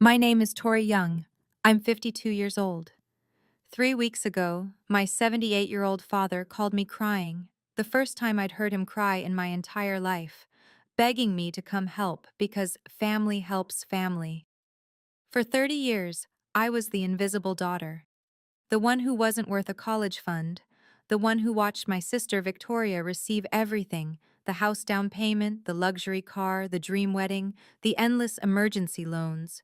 My name is Tori Young. I'm 52 years old. 3 weeks ago, my 78-year-old father called me crying, the first time I'd heard him cry in my entire life, begging me to come help because family helps family. For 30 years, I was the invisible daughter, the one who wasn't worth a college fund, the one who watched my sister Victoria receive everything: the house down payment, the luxury car, the dream wedding, the endless emergency loans.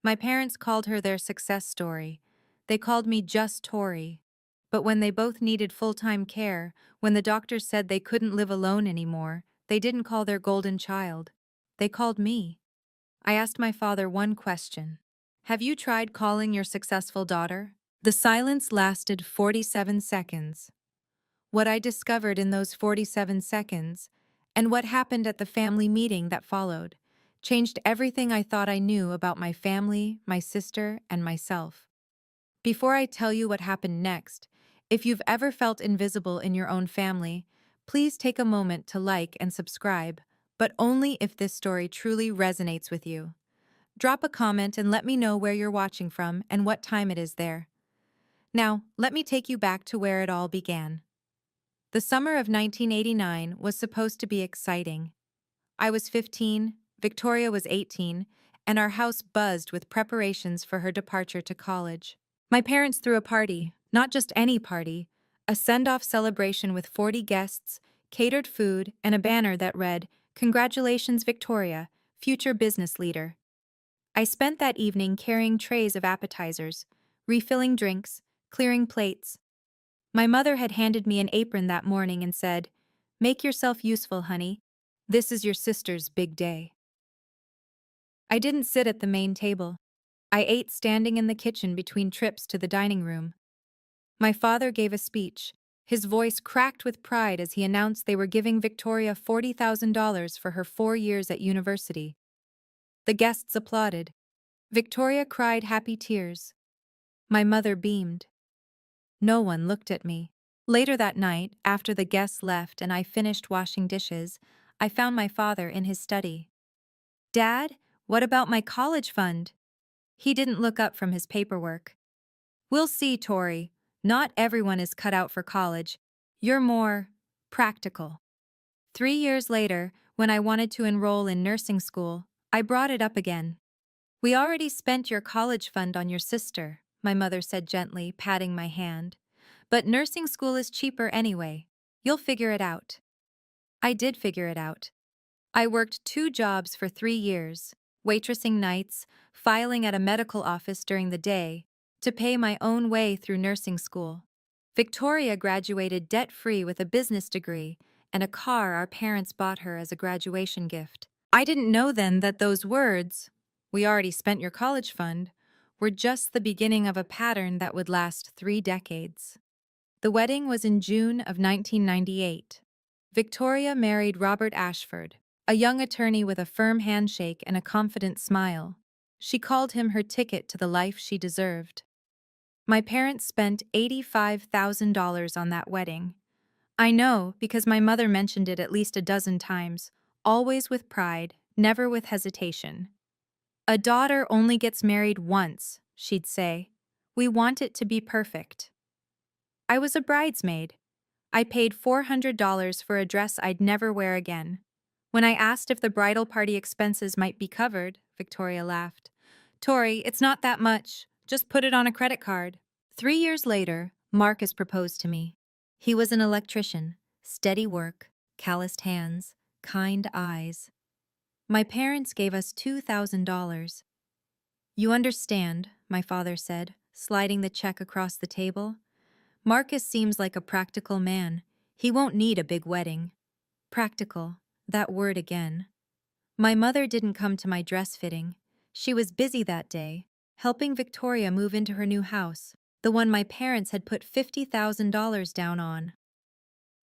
My parents called her their success story. They called me just Tori. But when they both needed full-time care, when the doctors said they couldn't live alone anymore, they didn't call their golden child. They called me. I asked my father one question. Have you tried calling your successful daughter? The silence lasted 47 seconds. What I discovered in those 47 seconds, and what happened at the family meeting that followed, changed everything I thought I knew about my family, my sister, and myself. Before I tell you what happened next, if you've ever felt invisible in your own family, please take a moment to like and subscribe, but only if this story truly resonates with you. Drop a comment and let me know where you're watching from and what time it is there. Now, let me take you back to where it all began. The summer of 1989 was supposed to be exciting. I was 15, Victoria was 18, and our house buzzed with preparations for her departure to college. My parents threw a party, not just any party, a send-off celebration with 40 guests, catered food, and a banner that read, "Congratulations, Victoria, future business leader." I spent that evening carrying trays of appetizers, refilling drinks, clearing plates. My mother had handed me an apron that morning and said, "Make yourself useful, honey. This is your sister's big day." I didn't sit at the main table. I ate standing in the kitchen between trips to the dining room. My father gave a speech. His voice cracked with pride as he announced they were giving Victoria $40,000 for her 4 years at university. The guests applauded. Victoria cried happy tears. My mother beamed. No one looked at me. Later that night, after the guests left and I finished washing dishes, I found my father in his study. "Dad, what about my college fund?" He didn't look up from his paperwork. "We'll see, Tori. Not everyone is cut out for college. You're more practical." 3 years later, when I wanted to enroll in nursing school, I brought it up again. "We already spent your college fund on your sister," my mother said gently, patting my hand. "But nursing school is cheaper anyway. You'll figure it out." I did figure it out. I worked 2 jobs for 3 years, waitressing nights, filing at a medical office during the day, to pay my own way through nursing school. Victoria graduated debt-free with a business degree and a car our parents bought her as a graduation gift. I didn't know then that those words, "We already spent your college fund," were just the beginning of a pattern that would last 3 decades. The wedding was in June of 1998. Victoria married Robert Ashford, a young attorney with a firm handshake and a confident smile. She called him her ticket to the life she deserved. My parents spent $85,000 on that wedding. I know because my mother mentioned it at least a dozen times, always with pride, never with hesitation. "A daughter only gets married once," she'd say. "We want it to be perfect." I was a bridesmaid. I paid $400 for a dress I'd never wear again. When I asked if the bridal party expenses might be covered, Victoria laughed. "Tori, it's not that much. Just put it on a credit card." 3 years later, Marcus proposed to me. He was an electrician, steady work, calloused hands, kind eyes. My parents gave us $2,000. "You understand," my father said, sliding the check across the table. "Marcus seems like a practical man. He won't need a big wedding." Practical, that word again. My mother didn't come to my dress fitting. She was busy that day, helping Victoria move into her new house, the one my parents had put $50,000 down on.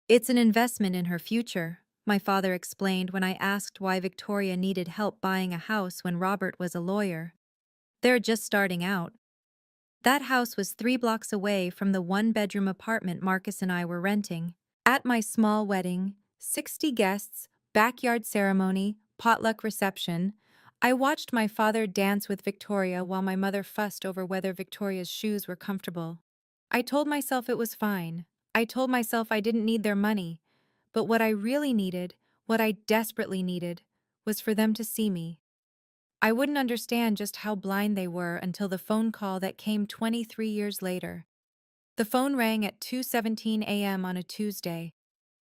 "It's an investment in her future," my father explained when I asked why Victoria needed help buying a house when Robert was a lawyer. "They're just starting out." That house was 3 blocks away from the 1-bedroom apartment Marcus and I were renting. At my small wedding, 60 guests, backyard ceremony, potluck reception, I watched my father dance with Victoria while my mother fussed over whether Victoria's shoes were comfortable. I told myself it was fine. I told myself I didn't need their money. But what I really needed, what I desperately needed, was for them to see me. I wouldn't understand just how blind they were until the phone call that came 23 years later. The phone rang at 2:17 a.m. on a Tuesday.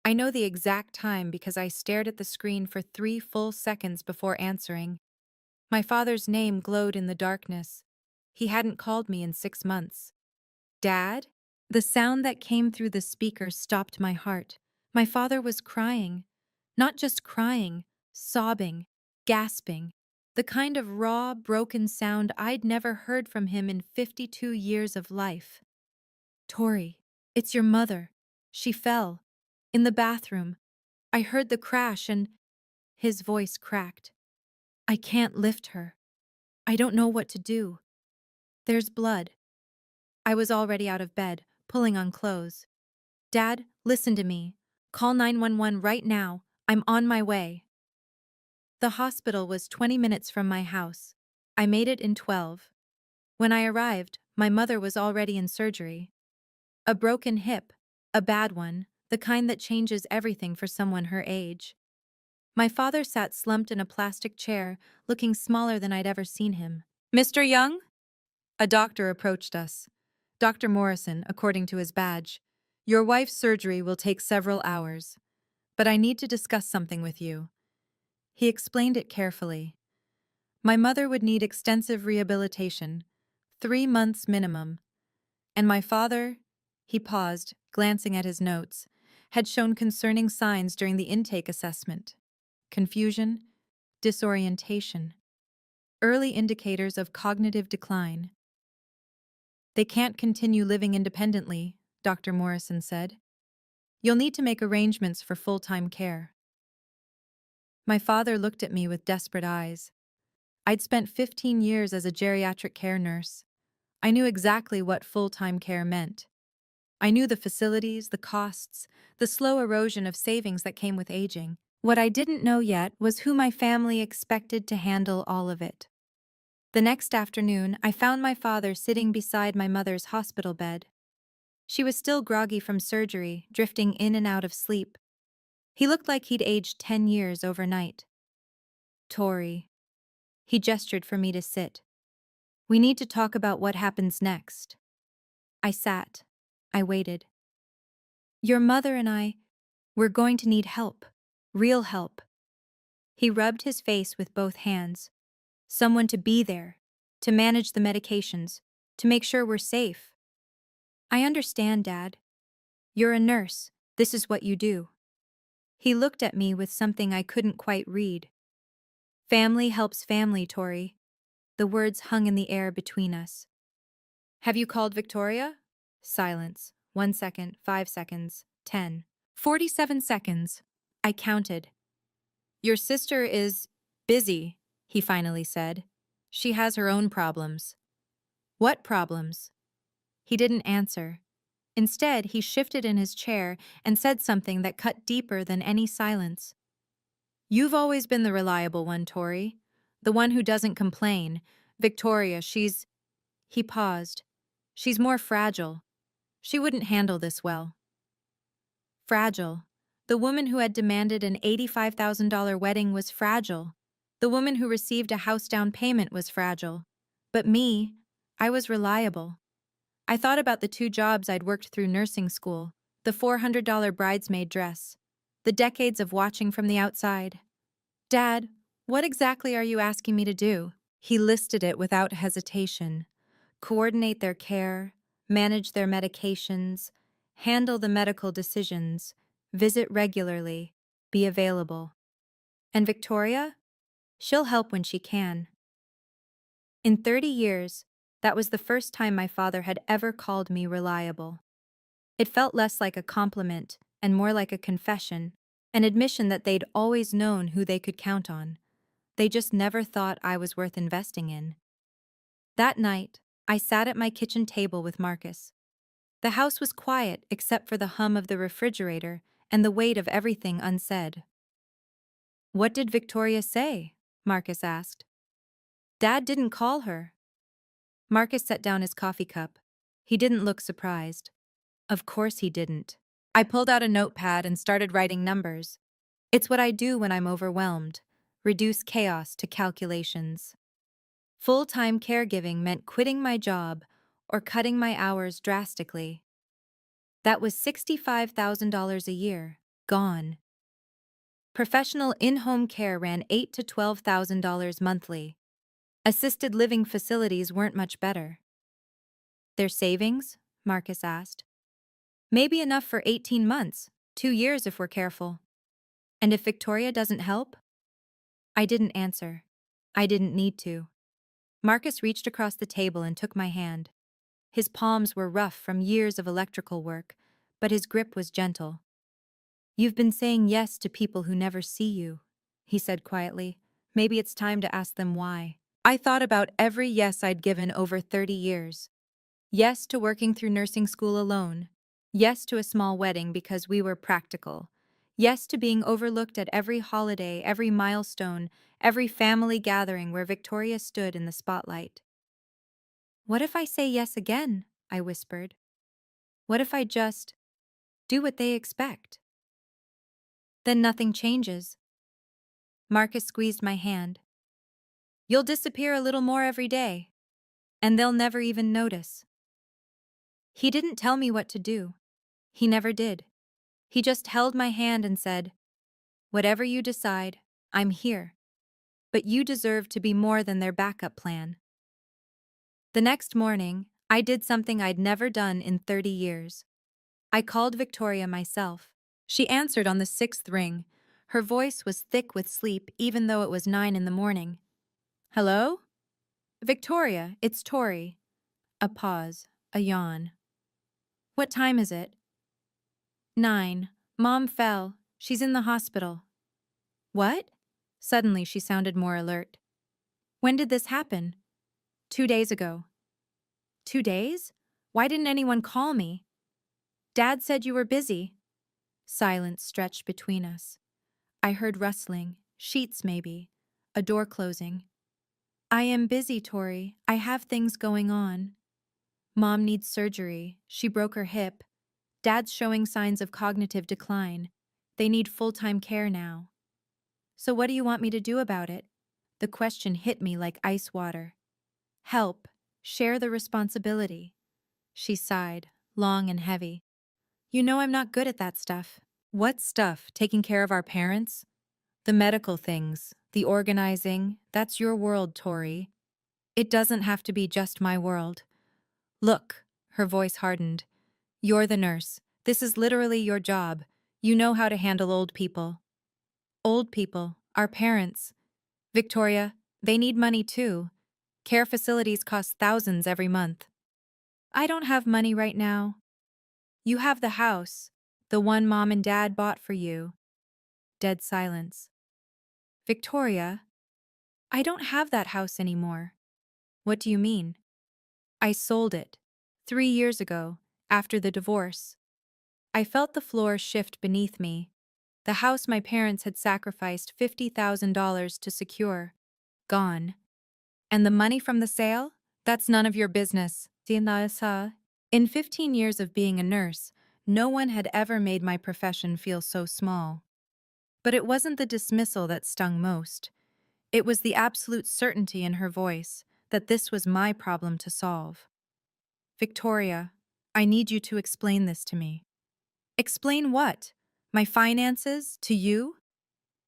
I know the exact time because I stared at the screen for 3 full seconds before answering. My father's name glowed in the darkness. He hadn't called me in 6 months. Dad? The sound that came through the speaker stopped my heart. My father was crying. Not just crying, sobbing, gasping. The kind of raw, broken sound I'd never heard from him in 52 years of life. Tori, it's your mother. She fell. In the bathroom. I heard the crash and his voice cracked. I can't lift her. I don't know what to do. There's blood. I was already out of bed, pulling on clothes. Dad, listen to me. Call 911 right now. I'm on my way. The hospital was 20 minutes from my house. I made it in 12. When I arrived, my mother was already in surgery. A broken hip, a bad one, the kind that changes everything for someone her age. My father sat slumped in a plastic chair, looking smaller than I'd ever seen him. Mr. Young? A doctor approached us. Dr. Morrison, according to his badge. Your wife's surgery will take several hours, but I need to discuss something with you. He explained it carefully. My mother would need extensive rehabilitation, 3 months minimum, and my father, he paused, glancing at his notes, had shown concerning signs during the intake assessment. Confusion, disorientation, early indicators of cognitive decline. They can't continue living independently, Dr. Morrison said. You'll need to make arrangements for full-time care. My father looked at me with desperate eyes. I'd spent 15 years as a geriatric care nurse. I knew exactly what full-time care meant. I knew the facilities, the costs, the slow erosion of savings that came with aging. What I didn't know yet was who my family expected to handle all of it. The next afternoon, I found my father sitting beside my mother's hospital bed. She was still groggy from surgery, drifting in and out of sleep. He looked like he'd aged 10 years overnight. Tori. He gestured for me to sit. We need to talk about what happens next. I sat. I waited. Your mother and we're going to need help. Real help. He rubbed his face with both hands. Someone to be there, to manage the medications, to make sure we're safe. I understand, Dad. You're a nurse. This is what you do. He looked at me with something I couldn't quite read. Family helps family, Tori. The words hung in the air between us. Have you called Victoria? Silence. 1 second, 5 seconds, 10. 47 seconds. I counted. Your sister is busy, he finally said. She has her own problems. What problems? He didn't answer. Instead, he shifted in his chair and said something that cut deeper than any silence. You've always been the reliable one, Tori. The one who doesn't complain. Victoria, she's... He paused. She's more fragile. She wouldn't handle this well. Fragile. The woman who had demanded an $85,000 wedding was fragile. The woman who received a house down payment was fragile. But me, I was reliable. I thought about the 2 jobs I'd worked through nursing school, the $400 bridesmaid dress, the decades of watching from the outside. Dad, what exactly are you asking me to do? He listed it without hesitation. Coordinate their care, manage their medications, handle the medical decisions, visit regularly, be available. And Victoria? She'll help when she can. In 30 years, that was the first time my father had ever called me reliable. It felt less like a compliment and more like a confession, an admission that they'd always known who they could count on. They just never thought I was worth investing in. That night, I sat at my kitchen table with Marcus. The house was quiet except for the hum of the refrigerator and the weight of everything unsaid. What did Victoria say? Marcus asked. Dad didn't call her. Marcus set down his coffee cup. He didn't look surprised. Of course he didn't. I pulled out a notepad and started writing numbers. It's what I do when I'm overwhelmed. Reduce chaos to calculations. Full-time caregiving meant quitting my job or cutting my hours drastically. That was $65,000 a year, gone. Professional in-home care ran $8,000 to $12,000 monthly. Assisted living facilities weren't much better. Their savings? Marcus asked. Maybe enough for 18 months, 2 years if we're careful. And if Victoria doesn't help? I didn't answer. I didn't need to. Marcus reached across the table and took my hand. His palms were rough from years of electrical work, but his grip was gentle. You've been saying yes to people who never see you, he said quietly. Maybe it's time to ask them why. I thought about every yes I'd given over 30 years. Yes to working through nursing school alone. Yes to a small wedding because we were practical. Yes to being overlooked at every holiday, every milestone, every family gathering where Victoria stood in the spotlight. What if I say yes again? I whispered. What if I just do what they expect? Then nothing changes. Marcus squeezed my hand. You'll disappear a little more every day, and they'll never even notice. He didn't tell me what to do. He never did. He just held my hand and said, whatever you decide, I'm here. But you deserve to be more than their backup plan. The next morning, I did something I'd never done in 30 years. I called Victoria myself. She answered on the 6th ring. Her voice was thick with sleep even though it was 9 in the morning. Hello? Victoria, it's Tori. A pause, a yawn. What time is it? 9. Mom fell. She's in the hospital. What? Suddenly she sounded more alert. When did this happen? 2 days ago. 2 days? Why didn't anyone call me? Dad said you were busy. Silence stretched between us. I heard rustling, sheets maybe, a door closing. I am busy, Tori. I have things going on. Mom needs surgery. She broke her hip. Dad's showing signs of cognitive decline. They need full-time care now. So what do you want me to do about it? The question hit me like ice water. Help. Share the responsibility. She sighed, long and heavy. You know I'm not good at that stuff. What stuff? Taking care of our parents? The medical things, the organizing, that's your world, Tori. It doesn't have to be just my world. Look, her voice hardened. You're the nurse. This is literally your job. You know how to handle old people. Old people, our parents. Victoria, they need money too. Care facilities cost thousands every month. I don't have money right now. You have the house, the one Mom and Dad bought for you. Dead silence. Victoria, I don't have that house anymore. What do you mean? I sold it 3 years ago, after the divorce. I felt the floor shift beneath me. The house my parents had sacrificed $50,000 to secure. Gone. And the money from the sale? That's none of your business. In 15 years of being a nurse, no one had ever made my profession feel so small. But it wasn't the dismissal that stung most. It was the absolute certainty in her voice that this was my problem to solve. Victoria, I need you to explain this to me. Explain what? My finances to you?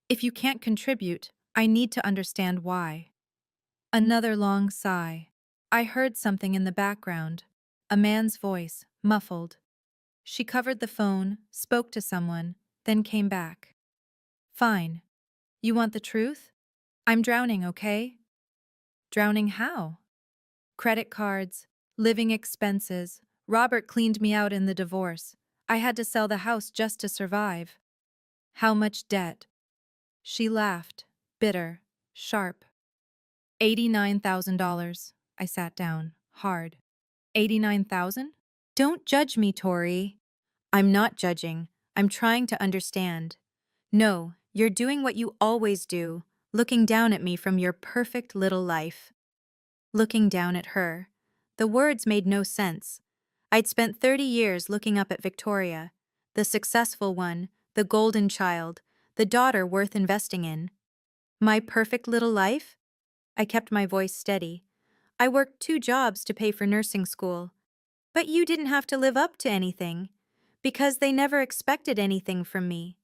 If you can't contribute, I need to understand why. Another long sigh. I heard something in the background. A man's voice, muffled. She covered the phone, spoke to someone, then came back. Fine. You want the truth? I'm drowning, okay? Drowning how? Credit cards, living expenses. Robert cleaned me out in the divorce. I had to sell the house just to survive. How much debt? She laughed, bitter, sharp. $89,000. I sat down, hard. 89,000? Don't judge me, Tori. I'm not judging. I'm trying to understand. No, you're doing what you always do, looking down at me from your perfect little life. looking down at her. The words made no sense. I'd spent 30 years looking up at Victoria, the successful one, the golden child, the daughter worth investing in. My perfect little life? I kept my voice steady. I worked 2 jobs to pay for nursing school. But you didn't have to live up to anything, because they never expected anything from me.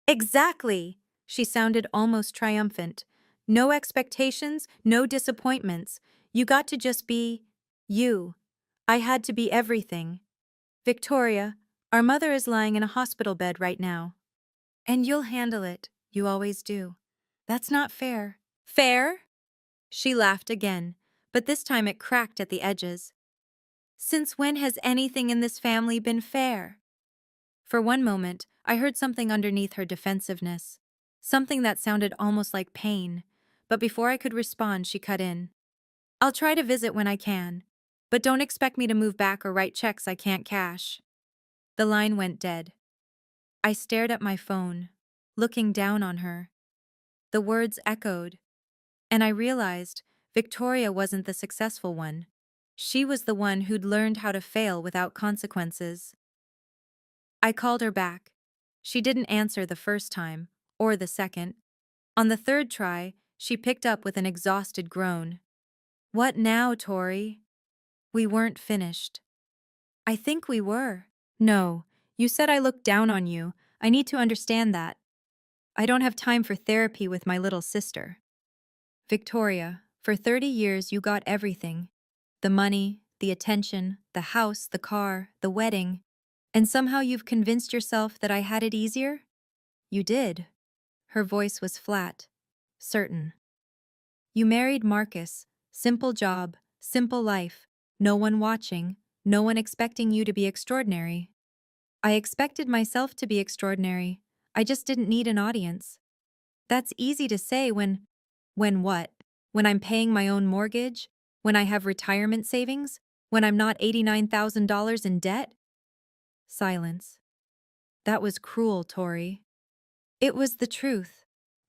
Exactly! She sounded almost triumphant. No expectations, no disappointments. You got to just be you. I had to be everything. Victoria, our mother is lying in a hospital bed right now. And you'll handle it. You always do. That's not fair. Fair? She laughed again, but this time it cracked at the edges. Since when has anything in this family been fair? For one moment, I heard something underneath her defensiveness. Something that sounded almost like pain. But before I could respond, she cut in. I'll try to visit when I can. But don't expect me to move back or write checks I can't cash. The line went dead. I stared at my phone, looking down on her. The words echoed. And I realized Victoria wasn't the successful one. She was the one who'd learned how to fail without consequences. I called her back. She didn't answer the first time, or the second. On the third try, she picked up with an exhausted groan. What now, Tori? We weren't finished. I think we were. No, you said I looked down on you. I need to understand that. I don't have time for therapy with my little sister. Victoria, for 30 years you got everything. The money, the attention, the house, the car, the wedding. And somehow you've convinced yourself that I had it easier? You did. Her voice was flat, certain. You married Marcus. Simple job, simple life. No one watching, no one expecting you to be extraordinary. I expected myself to be extraordinary. I just didn't need an audience. That's easy to say when what? When I'm paying my own mortgage? When I have retirement savings? When I'm not $89,000 in debt? Silence. That was cruel, Tori. It was the truth.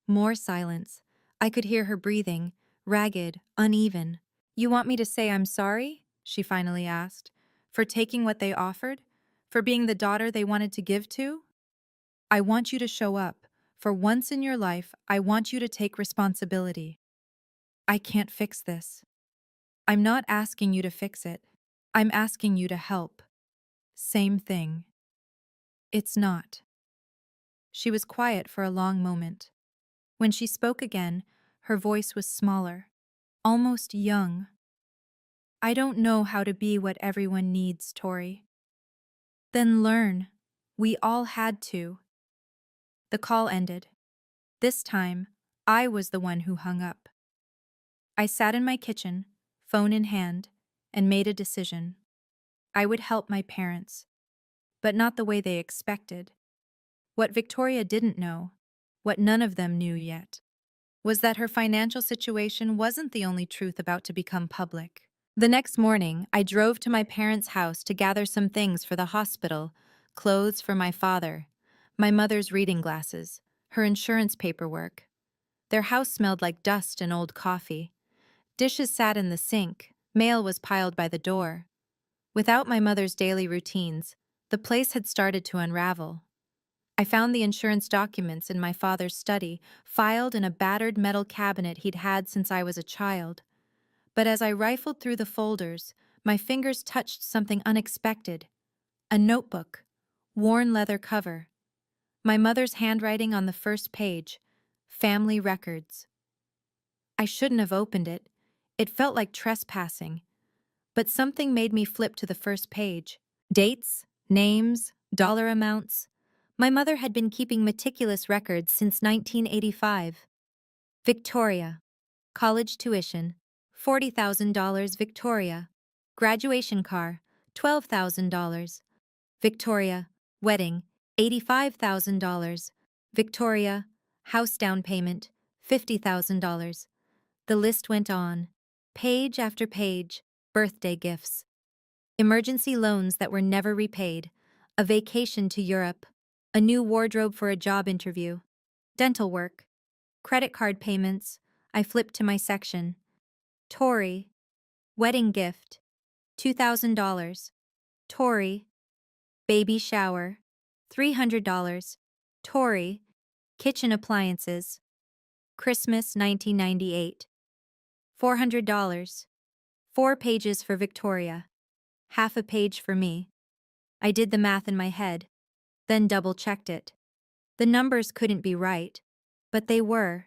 More silence. I could hear her breathing, ragged, uneven. You want me to say I'm sorry? She finally asked. For taking what they offered? For being the daughter they wanted to give to? I want you to show up. For once in your life, I want you to take responsibility. I can't fix this. I'm not asking you to fix it. I'm asking you to help. Same thing. It's not. She was quiet for a long moment. When she spoke again, her voice was smaller, almost young. I don't know how to be what everyone needs, Tori. Then learn. We all had to. The call ended. This time, I was the one who hung up. I sat in my kitchen, phone in hand, and made a decision. I would help my parents, but not the way they expected. What Victoria didn't know, what none of them knew yet, was that her financial situation wasn't the only truth about to become public. The next morning, I drove to my parents' house to gather some things for the hospital, clothes for my father, my mother's reading glasses, her insurance paperwork. Their house smelled like dust and old coffee. Dishes sat in the sink, mail was piled by the door. Without my mother's daily routines, the place had started to unravel. I found the insurance documents in my father's study, filed in a battered metal cabinet he'd had since I was a child. But as I rifled through the folders, my fingers touched something unexpected. A notebook, worn leather cover. My mother's handwriting on the first page, family records. I shouldn't have opened it. It felt like trespassing. But something made me flip to the first page. Dates, names, dollar amounts. My mother had been keeping meticulous records since 1985. Victoria. College tuition, $40,000 Victoria. Graduation car, $12,000. Victoria. Wedding, $85,000. Victoria. House down payment, $50,000. The list went on. Page after page, birthday gifts. Emergency loans that were never repaid. A vacation to Europe. A new wardrobe for a job interview. Dental work. Credit card payments. I flipped to my section. Tori. Wedding gift, $2,000. Tori, baby shower, $300. Tori, kitchen appliances, Christmas 1998, $400. 4 pages for Victoria, half a page for me. I did the math in my head, then double-checked it. The numbers couldn't be right, but they were.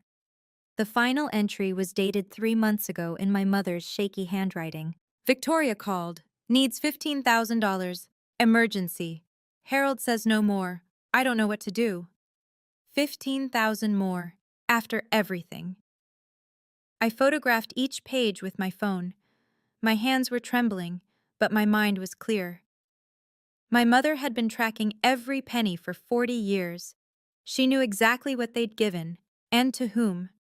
The final entry was dated 3 months ago in my mother's shaky handwriting. Victoria called. Needs $15,000. Emergency. Harold says no more. I don't know what to do. 15,000 more. After everything. I photographed each page with my phone. My hands were trembling, but my mind was clear. My mother had been tracking every penny for 40 years. She knew exactly what they'd given, and to whom.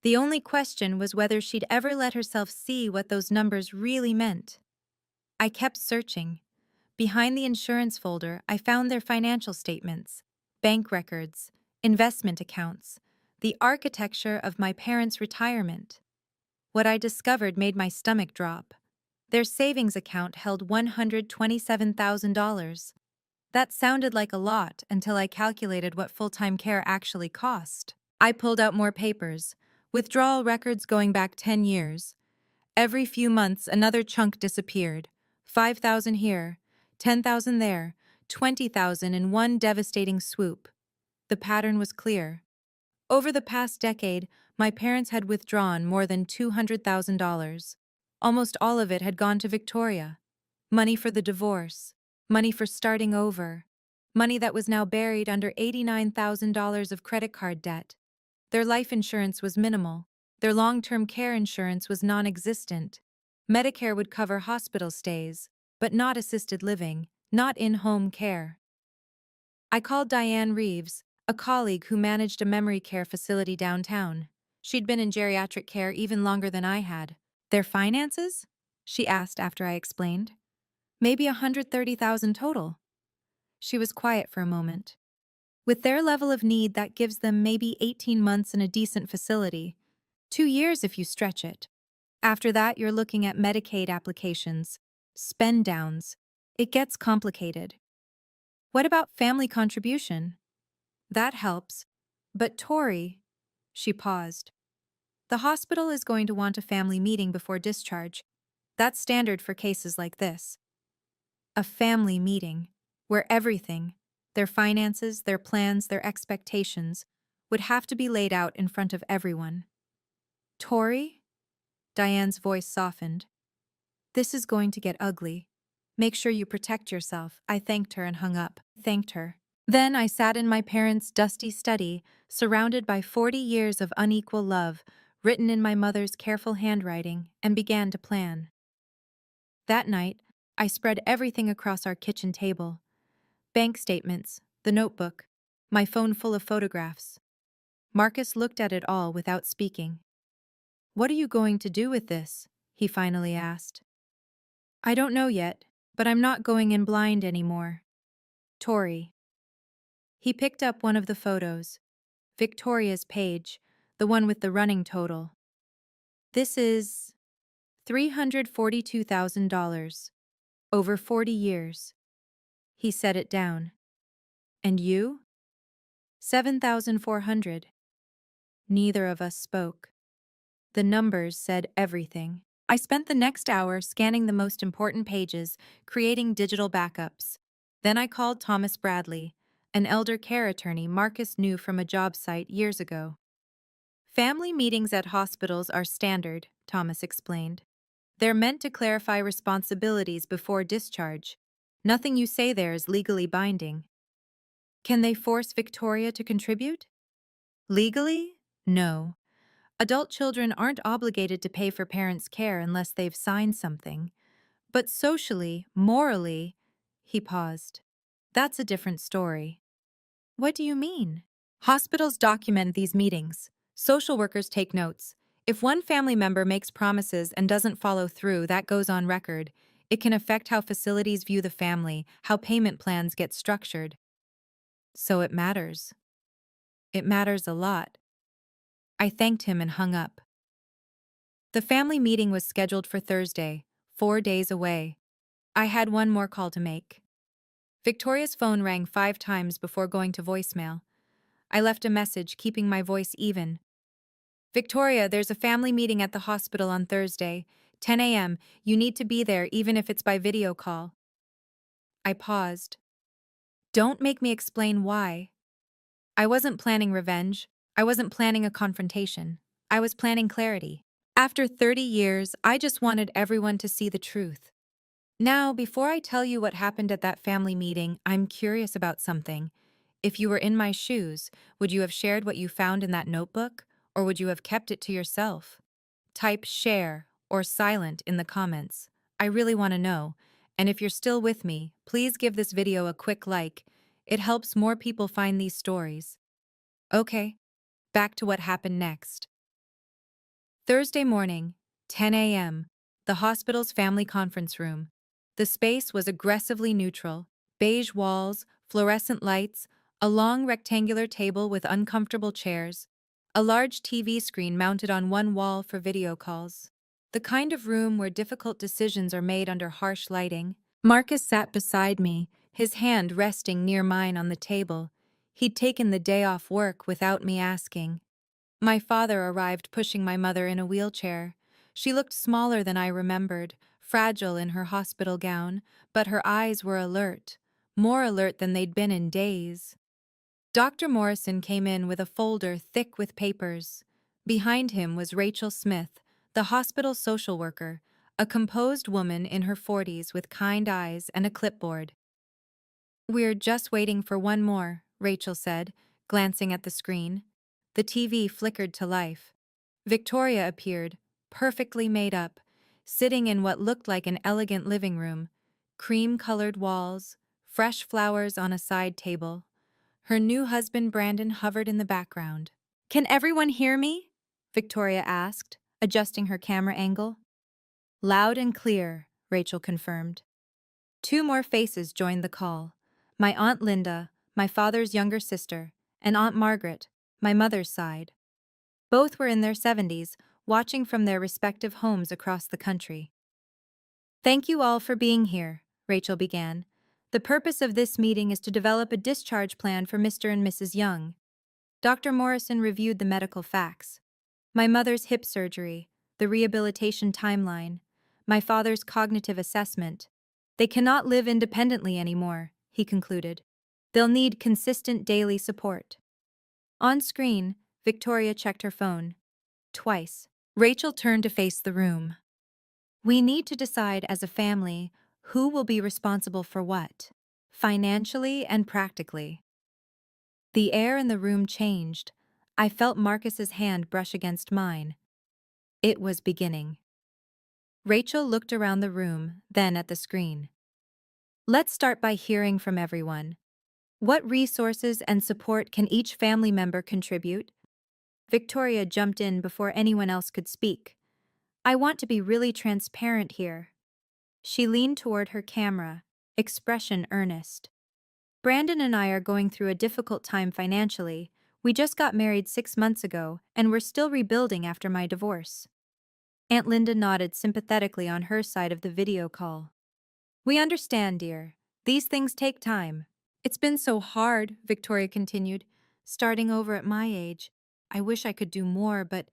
The only question was whether she'd ever let herself see what those numbers really meant. I kept searching. Behind the insurance folder, I found their financial statements, bank records, investment accounts, the architecture of my parents' retirement. What I discovered made my stomach drop. Their savings account held $127,000. That sounded like a lot until I calculated what full-time care actually cost. I pulled out more papers, withdrawal records going back 10 years. Every few months, another chunk disappeared. 5,000 here, 10,000 there, 20,000 in one devastating swoop. The pattern was clear. Over the past decade, my parents had withdrawn more than $200,000. Almost all of it had gone to Victoria. Money for the divorce, money for starting over, money that was now buried under $89,000 of credit card debt. Their life insurance was minimal. Their long-term care insurance was non-existent. Medicare would cover hospital stays, but not assisted living, not in-home care. I called Diane Reeves, a colleague who managed a memory care facility downtown. She'd been in geriatric care even longer than I had. Their finances? She asked after I explained. Maybe 130,000 total. She was quiet for a moment. With their level of need, that gives them maybe 18 months in a decent facility. 2 years if you stretch it. After that, you're looking at Medicaid applications, spend downs. It gets complicated. What about family contribution? That helps. But Tori, she paused. The hospital is going to want a family meeting before discharge. That's standard for cases like this. A family meeting, where everything, their finances, their plans, their expectations, would have to be laid out in front of everyone. Tori? Diane's voice softened. This is going to get ugly. Make sure you protect yourself. I thanked her and hung up. Thanked her. Then I sat in my parents' dusty study, surrounded by 40 years of unequal love, written in my mother's careful handwriting, and began to plan. That night, I spread everything across our kitchen table. Bank statements, the notebook, my phone full of photographs. Marcus looked at it all without speaking. "What are you going to do with this?" he finally asked. "I don't know yet, but I'm not going in blind anymore." Tori. He picked up one of the photos. Victoria's page, the one with the running total. "This is $342,000. Over 40 years. He set it down. "And you?" $7,400. Neither of us spoke. The numbers said everything. I spent the next hour scanning the most important pages, creating digital backups. Then I called Thomas Bradley, an elder care attorney Marcus knew from a job site years ago. "Family meetings at hospitals are standard," Thomas explained. "They're meant to clarify responsibilities before discharge. Nothing you say there is legally binding." "Can they force Victoria to contribute?" "Legally? No. Adult children aren't obligated to pay for parents' care unless they've signed something. But socially, morally," he paused. "That's a different story." "What do you mean?" "Hospitals document these meetings. Social workers take notes. If one family member makes promises and doesn't follow through, that goes on record. It can affect how facilities view the family, how payment plans get structured. So it matters. It matters a lot." I thanked him and hung up. The family meeting was scheduled for Thursday, 4 days away. I had one more call to make. Victoria's phone rang 5 times before going to voicemail. I left a message, keeping my voice even. Victoria, there's a family meeting at the hospital on Thursday, 10 a.m. You need to be there even if it's by video call. I paused. Don't make me explain why. I wasn't planning revenge. I wasn't planning a confrontation. I was planning clarity. After 30 years, I just wanted everyone to see the truth. Now, before I tell you what happened at that family meeting, I'm curious about something. If you were in my shoes, would you have shared what you found in that notebook, or would you have kept it to yourself? Type share or silent in the comments. I really want to know. And if you're still with me, please give this video a quick like. It helps more people find these stories. Okay, back to what happened next. Thursday morning, 10 a.m., the hospital's family conference room. The space was aggressively neutral: beige walls, fluorescent lights, a long rectangular table with uncomfortable chairs, a large TV screen mounted on one wall for video calls. The kind of room where difficult decisions are made under harsh lighting. Marcus sat beside me, his hand resting near mine on the table. He'd taken the day off work without me asking. My father arrived pushing my mother in a wheelchair. She looked smaller than I remembered, fragile in her hospital gown, but her eyes were alert, more alert than they'd been in days. Dr. Morrison came in with a folder thick with papers. Behind him was Rachel Smith, the hospital social worker, a composed woman in her 40s with kind eyes and a clipboard. "We're just waiting for one more," Rachel said, glancing at the screen. The TV flickered to life. Victoria appeared, perfectly made up, sitting in what looked like an elegant living room, cream-colored walls, fresh flowers on a side table. Her new husband Brandon hovered in the background. "Can everyone hear me?" Victoria asked, adjusting her camera angle. "Loud and clear," Rachel confirmed. Two more faces joined the call: my Aunt Linda, my father's younger sister, and Aunt Margaret, my mother's side. Both were in their 70s, watching from their respective homes across the country. "Thank you all for being here," Rachel began. "The purpose of this meeting is to develop a discharge plan for Mr. and Mrs. Young." Dr. Morrison reviewed the medical facts: my mother's hip surgery, the rehabilitation timeline, my father's cognitive assessment. "They cannot live independently anymore," he concluded. "They'll need consistent daily support." On screen, Victoria checked her phone. Twice. Rachel turned to face the room. "We need to decide as a family who will be responsible for what, financially and practically." The air in the room changed. I felt Marcus's hand brush against mine. It was beginning. Rachel looked around the room, then at the screen. "Let's start by hearing from everyone. What resources and support can each family member contribute?" Victoria jumped in before anyone else could speak. "I want to be really transparent here." She leaned toward her camera, expression earnest. "Brandon and I are going through a difficult time financially. We just got married 6 months ago, and we're still rebuilding after my divorce." Aunt Linda nodded sympathetically on her side of the video call. "We understand, dear. These things take time." "It's been so hard," Victoria continued, "starting over at my age. I wish I could do more, but—"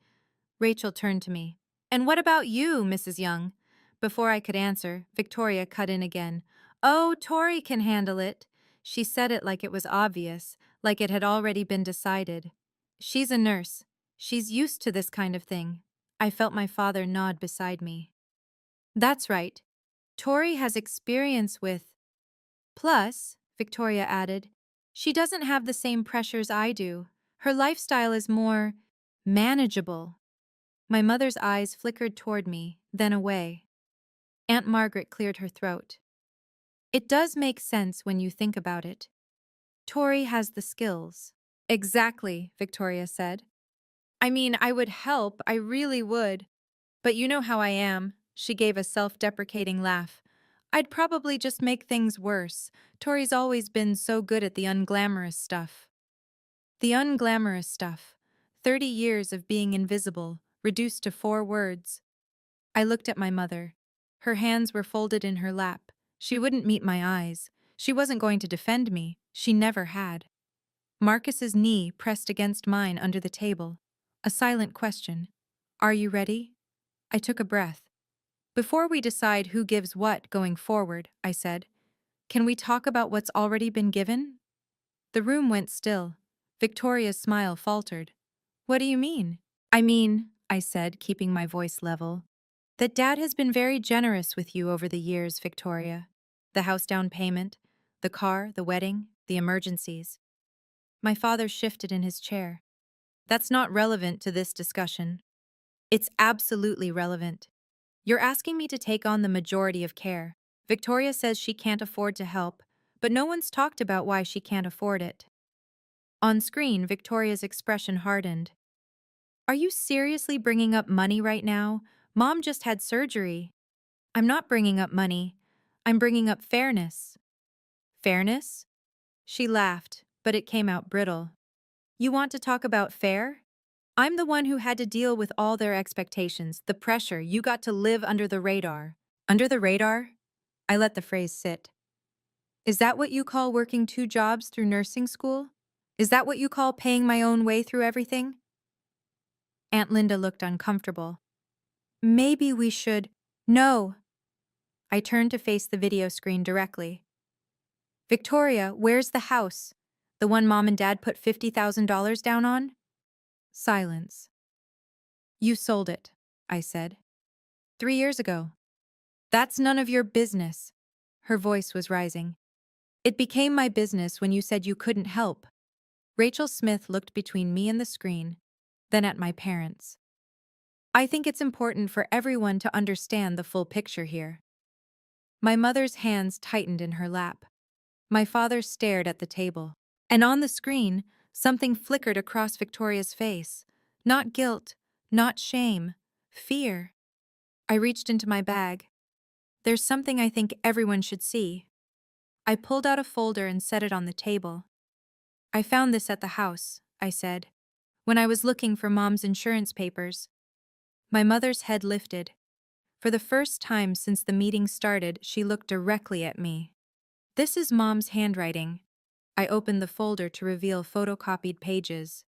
Rachel turned to me. "And what about you, Mrs. Young?" Before I could answer, Victoria cut in again. "Oh, Tori can handle it." She said it like it was obvious, like it had already been decided. "She's a nurse. She's used to this kind of thing." I felt my father nod beside me. "That's right. Tori has experience with—" "Plus," Victoria added, "she doesn't have the same pressures I do. Her lifestyle is more manageable." My mother's eyes flickered toward me, then away. Aunt Margaret cleared her throat. "It does make sense when you think about it. Tori has the skills." "Exactly," Victoria said. "I mean, I would help, I really would. But you know how I am." She gave a self-deprecating laugh. "I'd probably just make things worse. Tori's always been so good at the unglamorous stuff." The unglamorous stuff. 30 years of being invisible, reduced to 4 words. I looked at my mother. Her hands were folded in her lap. She wouldn't meet my eyes. She wasn't going to defend me. She never had. Marcus's knee pressed against mine under the table. A silent question. Are you ready? I took a breath. Before we decide who gives what going forward, I said, can we talk about what's already been given? The room went still. Victoria's smile faltered. What do you mean? I said, keeping my voice level, that Dad has been very generous with you over the years, Victoria. The house down payment, the car, the wedding, the emergencies. My father shifted in his chair. That's not relevant to this discussion. It's absolutely relevant. You're asking me to take on the majority of care. Victoria says she can't afford to help, but no one's talked about why she can't afford it. On screen, Victoria's expression hardened. Are you seriously bringing up money right now? Mom just had surgery. I'm not bringing up money. I'm bringing up fairness. Fairness? She laughed, but it came out brittle. You want to talk about fair? I'm the one who had to deal with all their expectations, the pressure. You got to live under the radar. Under the radar? I let the phrase sit. Is that what you call working 2 jobs through nursing school? Is that what you call paying my own way through everything? Aunt Linda looked uncomfortable. Maybe we should. No. I turned to face the video screen directly. Victoria, where's the house? The one Mom and Dad put $50,000 down on? Silence. You sold it, I said. 3 years ago. That's none of your business. Her voice was rising. It became my business when you said you couldn't help. Rachel Smith looked between me and the screen, then at my parents. I think it's important for everyone to understand the full picture here. My mother's hands tightened in her lap. My father stared at the table. And on the screen, something flickered across Victoria's face. Not guilt, not shame, fear. I reached into my bag. There's something I think everyone should see. I pulled out a folder and set it on the table. I found this at the house, I said, when I was looking for Mom's insurance papers. My mother's head lifted. For the first time since the meeting started, she looked directly at me. This is Mom's handwriting. I opened the folder to reveal photocopied pages.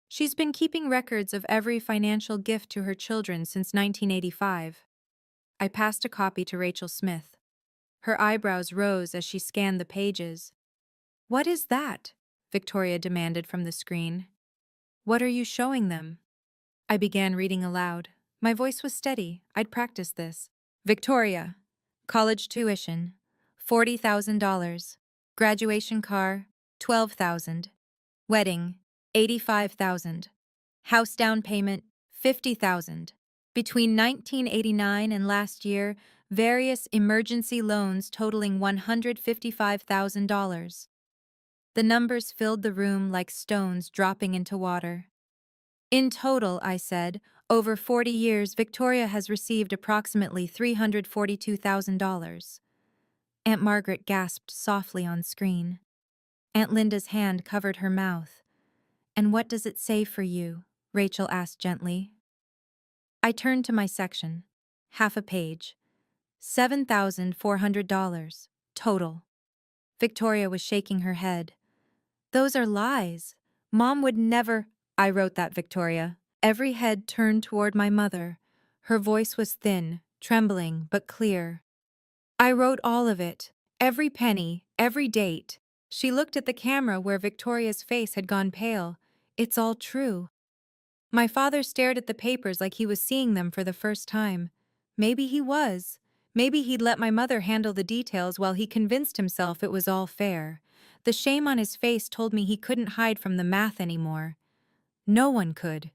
She's been keeping records of every financial gift to her children since 1985. I passed a copy to Rachel Smith. Her eyebrows rose as she scanned the pages. What is that? Victoria demanded from the screen. What are you showing them? I began reading aloud. My voice was steady. I'd practiced this. Victoria. College tuition. $40,000. Graduation car. $12,000. Wedding. $85,000. House down payment. $50,000. Between 1989 and last year, various emergency loans totaling $155,000. The numbers filled the room like stones dropping into water. In total, I said, over 40 years, Victoria has received approximately $342,000. Aunt Margaret gasped softly on screen. Aunt Linda's hand covered her mouth. And what does it say for you? Rachel asked gently. I turned to my section. Half a page. $7,400. Total. Victoria was shaking her head. Those are lies. Mom would never. I wrote that, Victoria. Every head turned toward my mother. Her voice was thin, trembling, but clear. I wrote all of it. Every penny, every date. She looked at the camera where Victoria's face had gone pale. It's all true. My father stared at the papers like he was seeing them for the first time. Maybe he was. Maybe he'd let my mother handle the details while he convinced himself it was all fair. The shame on his face told me he couldn't hide from the math anymore. No one could.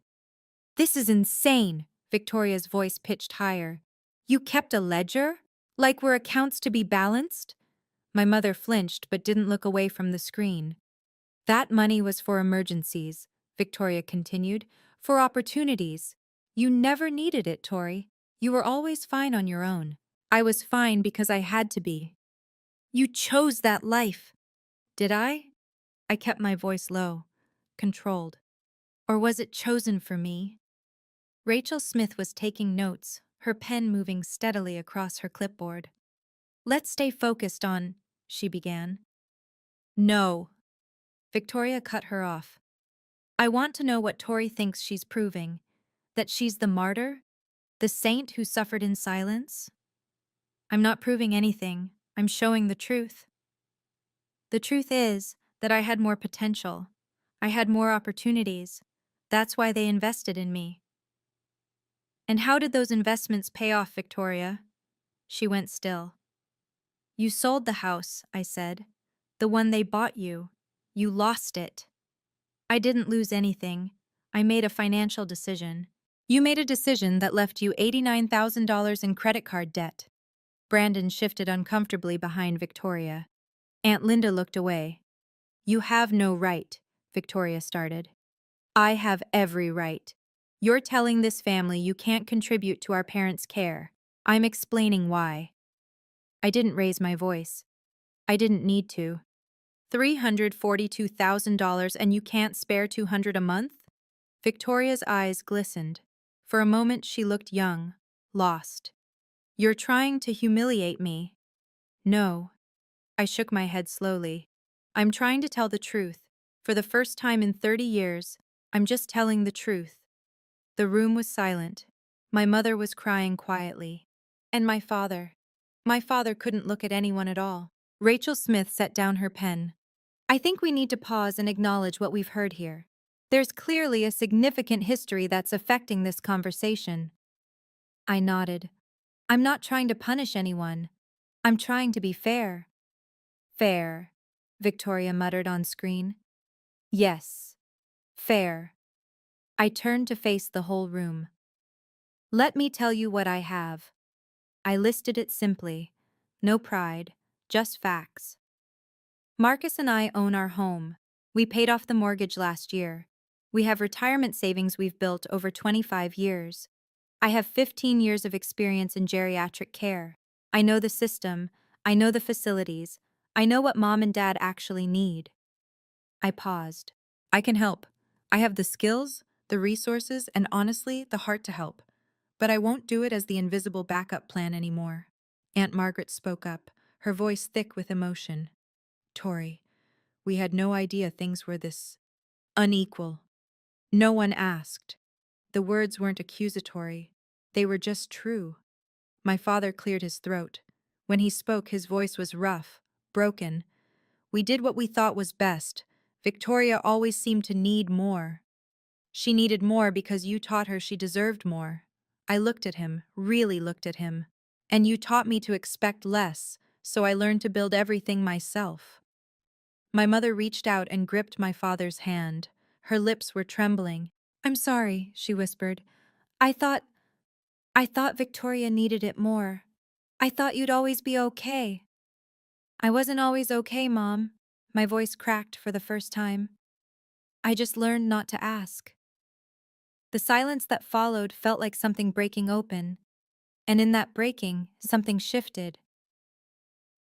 This is insane, Victoria's voice pitched higher. You kept a ledger? Like we're accounts to be balanced? My mother flinched but didn't look away from the screen. That money was for emergencies, Victoria continued, for opportunities. You never needed it, Tori. You were always fine on your own. I was fine because I had to be. You chose that life. Did I? I kept my voice low, controlled. Or was it chosen for me? Rachel Smith was taking notes, her pen moving steadily across her clipboard. Let's stay focused on, she began. No. Victoria cut her off. I want to know what Tori thinks she's proving. That she's the martyr? The saint who suffered in silence? I'm not proving anything. I'm showing the truth. The truth is that I had more potential. I had more opportunities. That's why they invested in me. And how did those investments pay off, Victoria? She went still. You sold the house, I said. The one they bought you. You lost it. I didn't lose anything. I made a financial decision. You made a decision that left you $89,000 in credit card debt. Brandon shifted uncomfortably behind Victoria. Aunt Linda looked away. You have no right, Victoria started. I have every right. You're telling this family you can't contribute to our parents' care. I'm explaining why. I didn't raise my voice. I didn't need to. $342,000 and you can't spare $200 a month? Victoria's eyes glistened. For a moment she looked young, lost. You're trying to humiliate me. No. I shook my head slowly. I'm trying to tell the truth. For the first time in 30 years, I'm just telling the truth. The room was silent. My mother was crying quietly. And my father. My father couldn't look at anyone at all. Rachel Smith set down her pen. I think we need to pause and acknowledge what we've heard here. There's clearly a significant history that's affecting this conversation. I nodded. I'm not trying to punish anyone. I'm trying to be fair. Fair, Victoria muttered on screen. Yes, fair. I turned to face the whole room. Let me tell you what I have. I listed it simply. No pride, just facts. Marcus and I own our home. We paid off the mortgage last year. We have retirement savings we've built over 25 years. I have 15 years of experience in geriatric care. I know the system. I know the facilities. I know what mom and dad actually need. I paused. I can help. I have the skills, the resources, and honestly, the heart to help. But I won't do it as the invisible backup plan anymore. Aunt Margaret spoke up, her voice thick with emotion. Tori, we had no idea things were this unequal. No one asked. The words weren't accusatory. They were just true. My father cleared his throat. When he spoke, his voice was rough, broken. We did what we thought was best. Victoria always seemed to need more. She needed more because you taught her she deserved more. I looked at him, really looked at him. And you taught me to expect less, so I learned to build everything myself. My mother reached out and gripped my father's hand. Her lips were trembling. I'm sorry, she whispered. I thought Victoria needed it more. I thought you'd always be okay. I wasn't always okay, Mom. My voice cracked for the first time. I just learned not to ask. The silence that followed felt like something breaking open. And in that breaking, something shifted.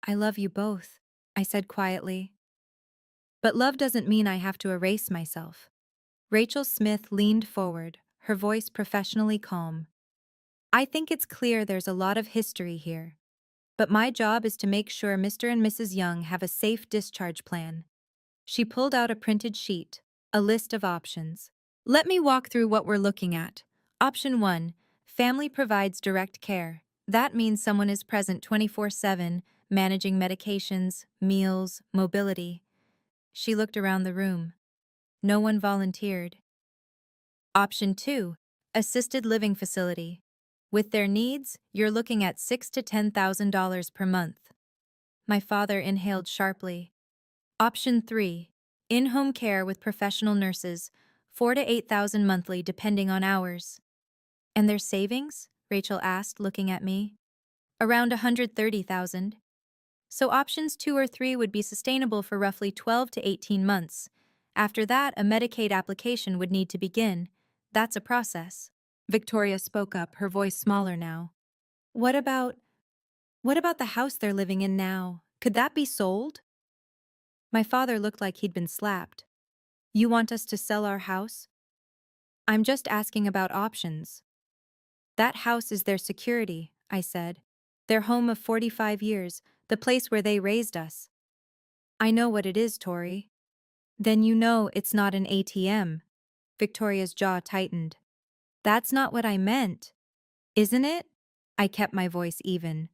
I love you both, I said quietly. But love doesn't mean I have to erase myself. Rachel Smith leaned forward, her voice professionally calm. I think it's clear there's a lot of history here. But my job is to make sure Mr. and Mrs. Young have a safe discharge plan. She pulled out a printed sheet, a list of options. Let me walk through what we're looking at. Option 1, family provides direct care. That means someone is present 24/7, managing medications, meals, mobility. She looked around the room. No one volunteered. Option 2, assisted living facility. With their needs, you're looking at $6,000 to $10,000 per month. My father inhaled sharply. Option 3, in-home care with professional nurses, $4,000 to $8,000 monthly depending on hours. And their savings? Rachel asked, looking at me. Around $130,000. So options 2 or 3 would be sustainable for roughly 12 to 18 months. After that, a Medicaid application would need to begin. That's a process. Victoria spoke up, her voice smaller now. What about the house they're living in now? Could that be sold? My father looked like he'd been slapped. You want us to sell our house? I'm just asking about options. That house is their security, I said. Their home of 45 years, the place where they raised us. I know what it is, Tori. Then you know it's not an ATM. Victoria's jaw tightened. That's not what I meant. Isn't it? I kept my voice even.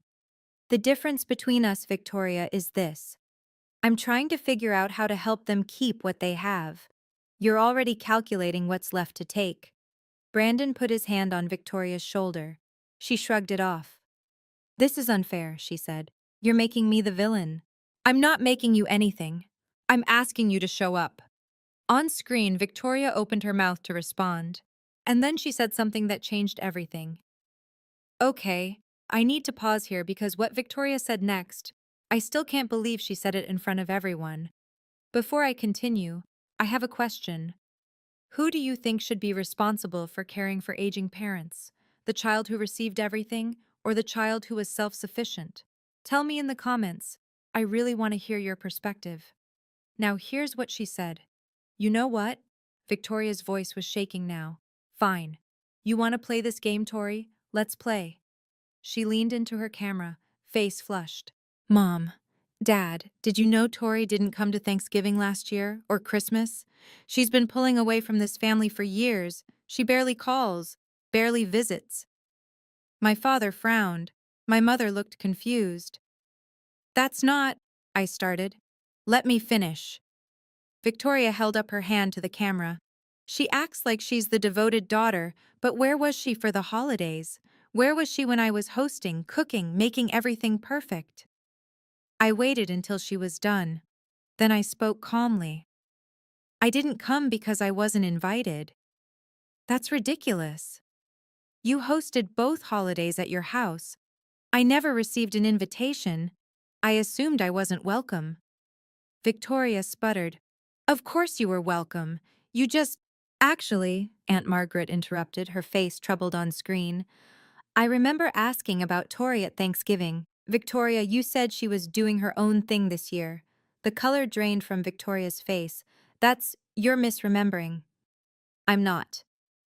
The difference between us, Victoria, is this. I'm trying to figure out how to help them keep what they have. You're already calculating what's left to take. Brandon put his hand on Victoria's shoulder. She shrugged it off. This is unfair, she said. You're making me the villain. I'm not making you anything. I'm asking you to show up. On screen, Victoria opened her mouth to respond. And then she said something that changed everything. Okay, I need to pause here because what Victoria said next, I still can't believe she said it in front of everyone. Before I continue, I have a question. Who do you think should be responsible for caring for aging parents? The child who received everything or the child who was self-sufficient? Tell me in the comments. I really want to hear your perspective. Now here's what she said. You know what? Victoria's voice was shaking now. Fine. You want to play this game, Tori? Let's play. She leaned into her camera, face flushed. Mom, Dad, did you know Tori didn't come to Thanksgiving last year, or Christmas? She's been pulling away from this family for years. She barely calls, barely visits. My father frowned. My mother looked confused. That's not, I started. Let me finish. Victoria held up her hand to the camera. She acts like she's the devoted daughter, but where was she for the holidays? Where was she when I was hosting, cooking, making everything perfect? I waited until she was done. Then I spoke calmly. I didn't come because I wasn't invited. That's ridiculous. You hosted both holidays at your house. I never received an invitation. I assumed I wasn't welcome. Victoria sputtered. Of course you were welcome. You just… Actually, Aunt Margaret interrupted, her face troubled on screen. I remember asking about Tori at Thanksgiving. Victoria, you said she was doing her own thing this year. The color drained from Victoria's face. You're misremembering. I'm not.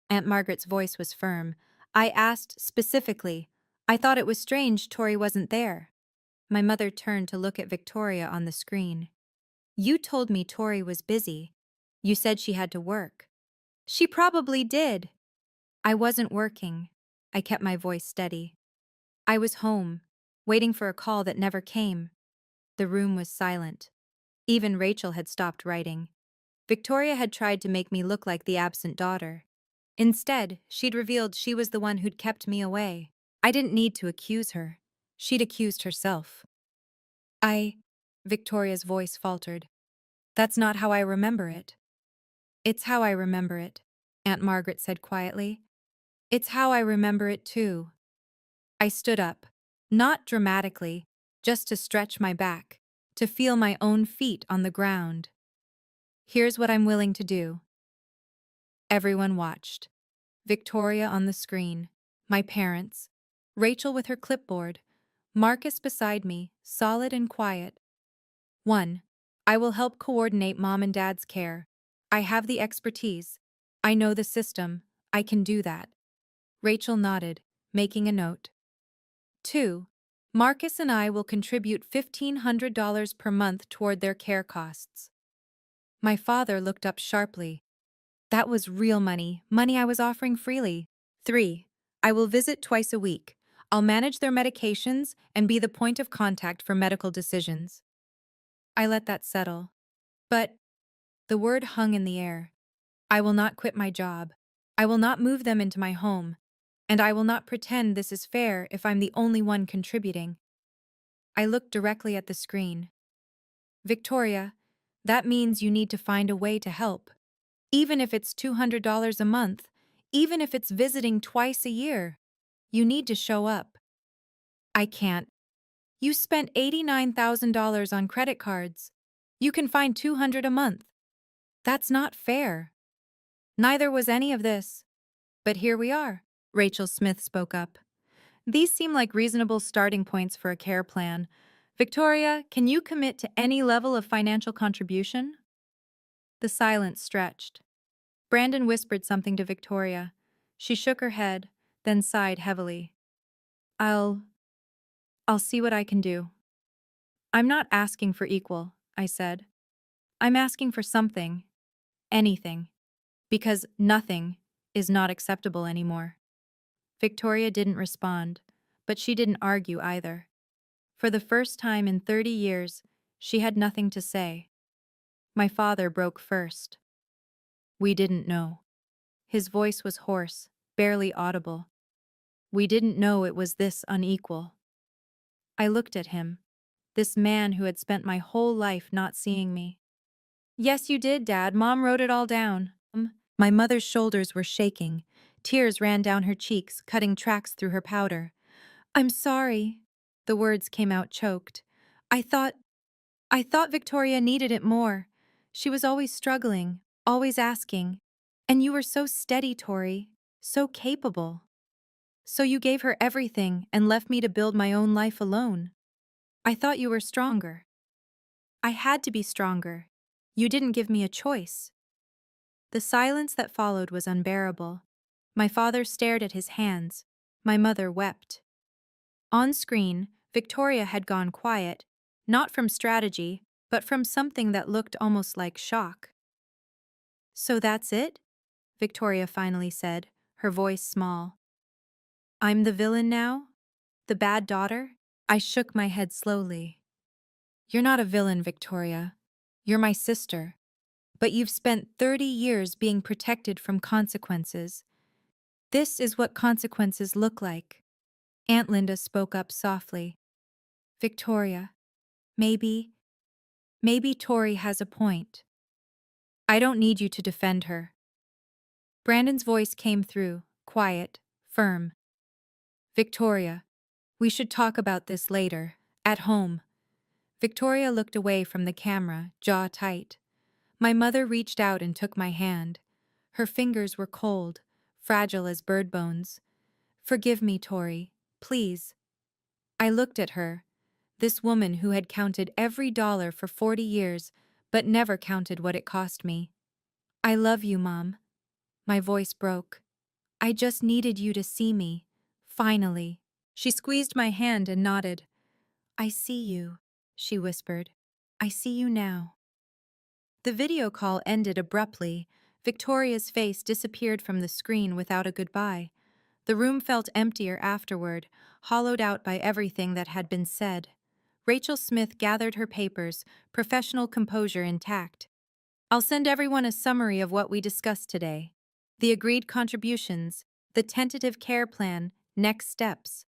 Aunt Margaret's voice was firm. I asked specifically. I thought it was strange Tori wasn't there. My mother turned to look at Victoria on the screen. You told me Tori was busy. You said she had to work. She probably did. I wasn't working. I kept my voice steady. I was home, waiting for a call that never came. The room was silent. Even Rachel had stopped writing. Victoria had tried to make me look like the absent daughter. Instead, she'd revealed she was the one who'd kept me away. I didn't need to accuse her. She'd accused herself. Victoria's voice faltered. That's not how I remember it. It's how I remember it, Aunt Margaret said quietly. It's how I remember it too. I stood up, not dramatically, just to stretch my back, to feel my own feet on the ground. Here's what I'm willing to do. Everyone watched. Victoria on the screen, my parents, Rachel with her clipboard, Marcus beside me, solid and quiet. 1. I will help coordinate Mom and Dad's care. I have the expertise. I know the system. I can do that. Rachel nodded, making a note. 2. Marcus and I will contribute $1,500 per month toward their care costs. My father looked up sharply. That was real money, money I was offering freely. 3. I will visit twice a week. I'll manage their medications and be the point of contact for medical decisions. I let that settle. But the word hung in the air. I will not quit my job. I will not move them into my home. And I will not pretend this is fair if I'm the only one contributing. I looked directly at the screen. Victoria, that means you need to find a way to help. Even if it's $200 a month, even if it's visiting twice a year, you need to show up. I can't. You spent $89,000 on credit cards. You can find $200 a month. That's not fair. Neither was any of this. But here we are, Rachel Smith spoke up. These seem like reasonable starting points for a care plan. Victoria, can you commit to any level of financial contribution? The silence stretched. Brandon whispered something to Victoria. She shook her head. then sighed heavily. I'll I'll see what I can do. I'm not asking for equal, I said. I'm asking for something, anything, because nothing is not acceptable anymore. Victoria didn't respond, but she didn't argue either. For the first time in 30 years, she had nothing to say. My father broke first. We didn't know. His voice was hoarse, barely audible. We didn't know it was this unequal. I looked at him, this man who had spent my whole life not seeing me. Yes, you did, Dad. Mom wrote it all down. My mother's shoulders were shaking. Tears ran down her cheeks, cutting tracks through her powder. I'm sorry. The words came out choked. I thought Victoria needed it more. She was always struggling, always asking. And you were so steady, Tori, so capable. So you gave her everything and left me to build my own life alone. I thought you were stronger. I had to be stronger. You didn't give me a choice. The silence that followed was unbearable. My father stared at his hands. My mother wept. On screen, Victoria had gone quiet, not from strategy, but from something that looked almost like shock. So that's it? Victoria finally said, her voice small. I'm the villain now? The bad daughter? I shook my head slowly. You're not a villain, Victoria. You're my sister. But you've spent 30 years being protected from consequences. This is what consequences look like. Aunt Linda spoke up softly. Victoria, maybe Tori has a point. I don't need you to defend her. Brandon's voice came through, quiet, firm. Victoria, we should talk about this later, at home. Victoria looked away from the camera, jaw tight. My mother reached out and took my hand. Her fingers were cold, fragile as bird bones. Forgive me, Tori, please. I looked at her, this woman who had counted every dollar for 40 years, but never counted what it cost me. I love you, Mom. My voice broke. I just needed you to see me. Finally. She squeezed my hand and nodded. I see you, she whispered. I see you now. The video call ended abruptly. Victoria's face disappeared from the screen without a goodbye. The room felt emptier afterward, hollowed out by everything that had been said. Rachel Smith gathered her papers, professional composure intact. I'll send everyone a summary of what we discussed today. The agreed contributions, the tentative care plan, next steps.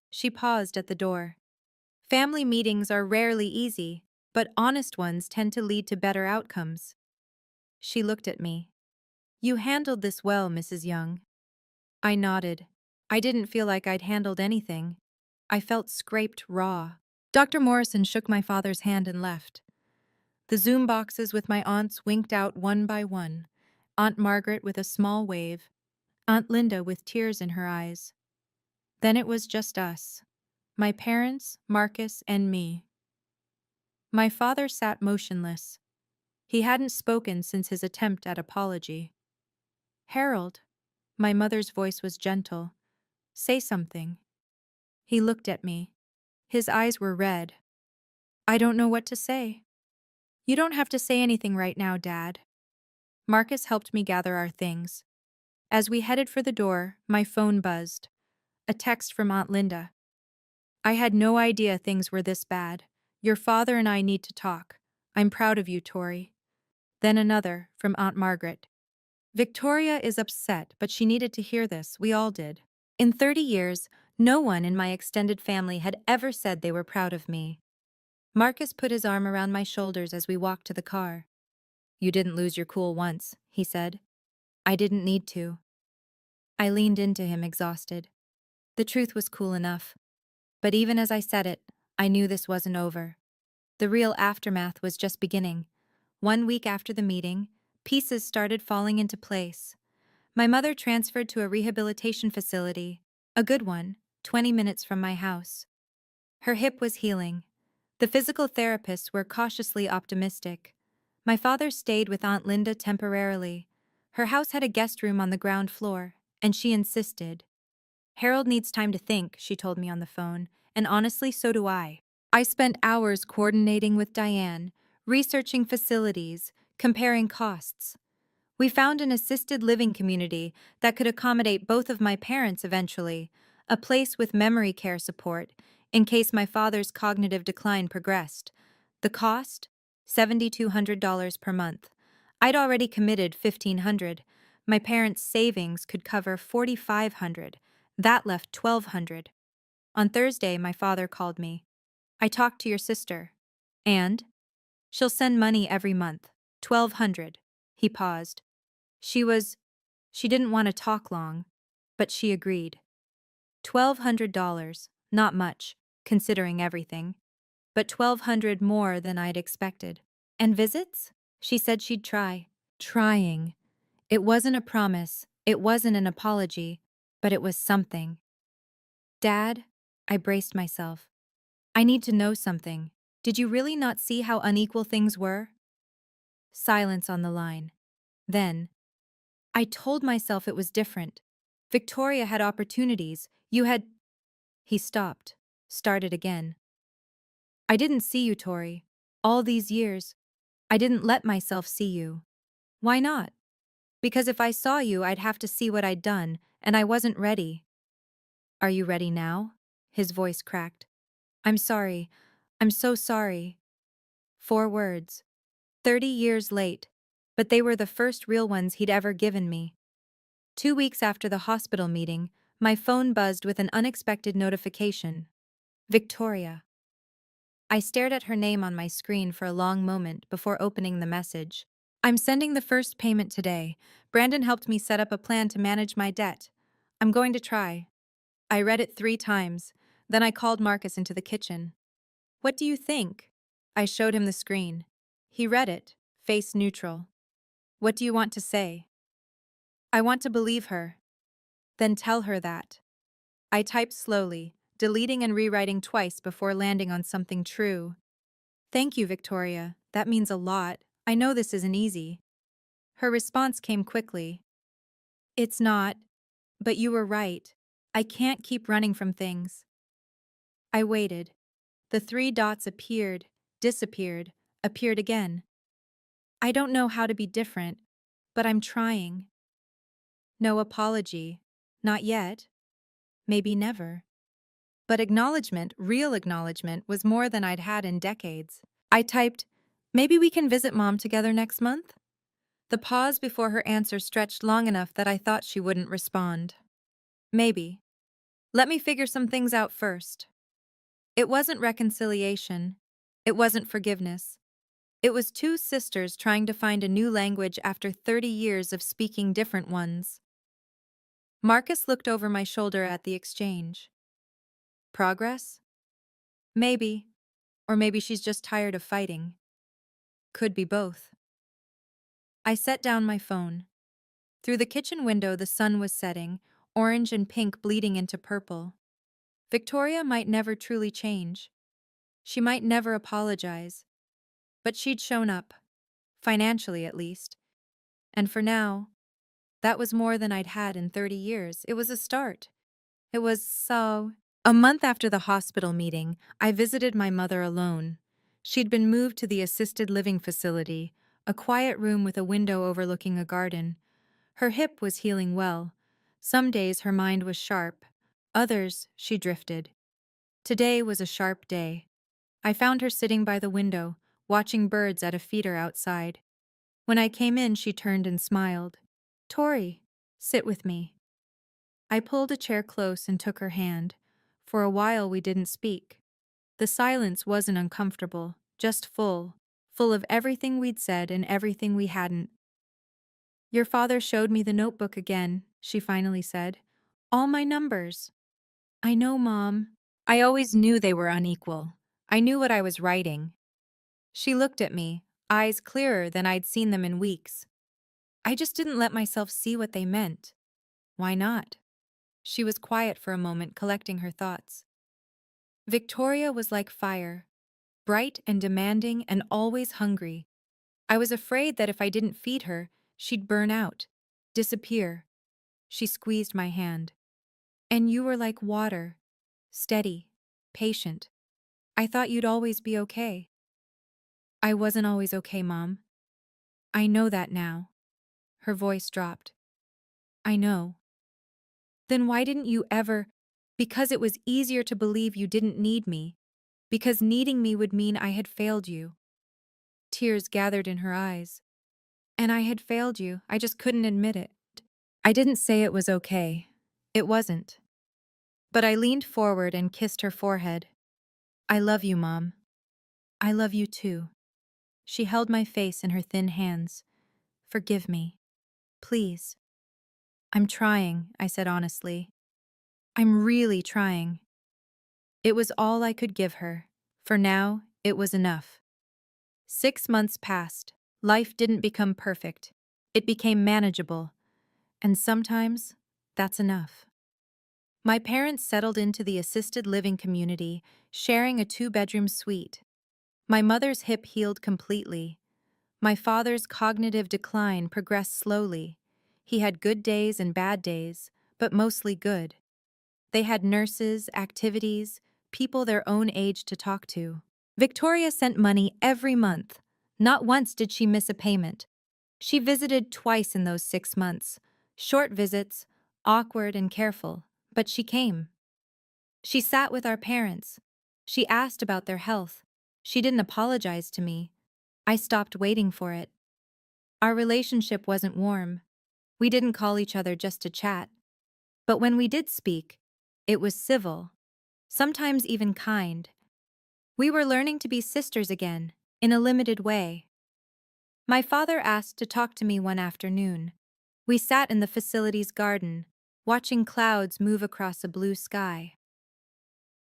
She paused at the door. Family meetings are rarely easy, but honest ones tend to lead to better outcomes. She looked at me. You handled this well, Mrs. Young. I nodded. I didn't feel like I'd handled anything. I felt scraped raw. Dr. Morrison shook my father's hand and left. The Zoom boxes with my aunts winked out one by one. Aunt Margaret with a small wave. Aunt Linda with tears in her eyes. Then it was just us. My parents, Marcus, and me. My father sat motionless. He hadn't spoken since his attempt at apology. Harold, my mother's voice was gentle. Say something. He looked at me. His eyes were red. I don't know what to say. You don't have to say anything right now, Dad. Marcus helped me gather our things. As we headed for the door, my phone buzzed. A text from Aunt Linda. I had no idea things were this bad. Your father and I need to talk. I'm proud of you, Tori. Then another, from Aunt Margaret. Victoria is upset, but she needed to hear this. We all did. In 30 years, no one in my extended family had ever said they were proud of me. Marcus put his arm around my shoulders as we walked to the car. You didn't lose your cool once, he said. I didn't need to. I leaned into him, exhausted. The truth was cool enough. But even as I said it, I knew this wasn't over. The real aftermath was just beginning. 1 week after the meeting, pieces started falling into place. My mother transferred to a rehabilitation facility, a good one, 20 minutes from my house. Her hip was healing. The physical therapists were cautiously optimistic. My father stayed with Aunt Linda temporarily. Her house had a guest room on the ground floor, and she insisted. Harold needs time to think, she told me on the phone, and honestly, so do I. I spent hours coordinating with Diane, researching facilities, comparing costs. We found an assisted living community that could accommodate both of my parents eventually, a place with memory care support, in case my father's cognitive decline progressed. The cost? $7,200 per month. I'd already committed $1,500. My parents' savings could cover $4,500. That left $1,200. On Thursday, my father called me. I talked to your sister. And? She'll send money every month. $1,200. He paused. She didn't want to talk long, but she agreed. $1,200, not much, considering everything, but $1,200 more than I'd expected. And visits? She said she'd try. Trying. It wasn't a promise, it wasn't an apology, but it was something. Dad, I braced myself. I need to know something. Did you really not see how unequal things were? Silence on the line. Then, I told myself it was different. Victoria had opportunities. You had. He stopped, started again. I didn't see you, Tori. All these years, I didn't let myself see you. Why not? Because if I saw you, I'd have to see what I'd done, and I wasn't ready. Are you ready now? His voice cracked. I'm sorry. I'm so sorry. 4 words. 30 years late, but they were the first real ones he'd ever given me. 2 weeks after the hospital meeting, my phone buzzed with an unexpected notification. Victoria. I stared at her name on my screen for a long moment before opening the message. I'm sending the first payment today. Brandon helped me set up a plan to manage my debt. I'm going to try. I read it 3 times. Then I called Marcus into the kitchen. What do you think? I showed him the screen. He read it, face neutral. What do you want to say? I want to believe her. Then tell her that. I typed slowly, deleting and rewriting twice before landing on something true. Thank you, Victoria. That means a lot. I know this isn't easy. Her response came quickly. It's not, but you were right. I can't keep running from things. I waited. The 3 dots appeared, disappeared, appeared again. I don't know how to be different, but I'm trying. No apology. Not yet. Maybe never. But acknowledgement, real acknowledgement, was more than I'd had in decades. I typed, maybe we can visit Mom together next month? The pause before her answer stretched long enough that I thought she wouldn't respond. Maybe. Let me figure some things out first. It wasn't reconciliation. It wasn't forgiveness. It was 2 sisters trying to find a new language after 30 years of speaking different ones. Marcus looked over my shoulder at the exchange. Progress? Maybe. Or maybe she's just tired of fighting. Could be both. I set down my phone. Through the kitchen window, the sun was setting, orange and pink bleeding into purple. Victoria might never truly change. She might never apologize. But she'd shown up, financially at least. And for now, that was more than I'd had in 30 years. It was a start. It was so. A month after the hospital meeting, I visited my mother alone. She'd been moved to the assisted living facility, a quiet room with a window overlooking a garden. Her hip was healing well. Some days her mind was sharp. Others, she drifted. Today was a sharp day. I found her sitting by the window, watching birds at a feeder outside. When I came in, she turned and smiled. Tori, sit with me. I pulled a chair close and took her hand. For a while we didn't speak. The silence wasn't uncomfortable, just full of everything we'd said and everything we hadn't. Your father showed me the notebook again, she finally said. All my numbers. I know, Mom. I always knew they were unequal. I knew what I was writing. She looked at me, eyes clearer than I'd seen them in weeks. I just didn't let myself see what they meant. Why not? She was quiet for a moment, collecting her thoughts. Victoria was like fire, bright and demanding and always hungry. I was afraid that if I didn't feed her, she'd burn out, disappear. She squeezed my hand. And you were like water, steady, patient. I thought you'd always be okay. I wasn't always okay, Mom. I know that now. Her voice dropped. I know. Then why didn't you ever? Because it was easier to believe you didn't need me. Because needing me would mean I had failed you. Tears gathered in her eyes. And I had failed you, I just couldn't admit it. I didn't say it was okay. It wasn't. But I leaned forward and kissed her forehead. I love you, Mom. I love you too. She held my face in her thin hands. Forgive me. Please. I'm trying, I said honestly. I'm really trying. It was all I could give her. For now, it was enough. 6 months passed. Life didn't become perfect. It became manageable. And sometimes, that's enough. My parents settled into the assisted living community, sharing a 2-bedroom suite. My mother's hip healed completely. My father's cognitive decline progressed slowly. He had good days and bad days, but mostly good. They had nurses, activities, people their own age to talk to. Victoria sent money every month. Not once did she miss a payment. She visited twice in those 6 months. Short visits, awkward and careful, but she came. She sat with our parents. She asked about their health. She didn't apologize to me. I stopped waiting for it. Our relationship wasn't warm. We didn't call each other just to chat. But when we did speak, it was civil, sometimes even kind. We were learning to be sisters again, in a limited way. My father asked to talk to me one afternoon. We sat in the facility's garden, watching clouds move across a blue sky.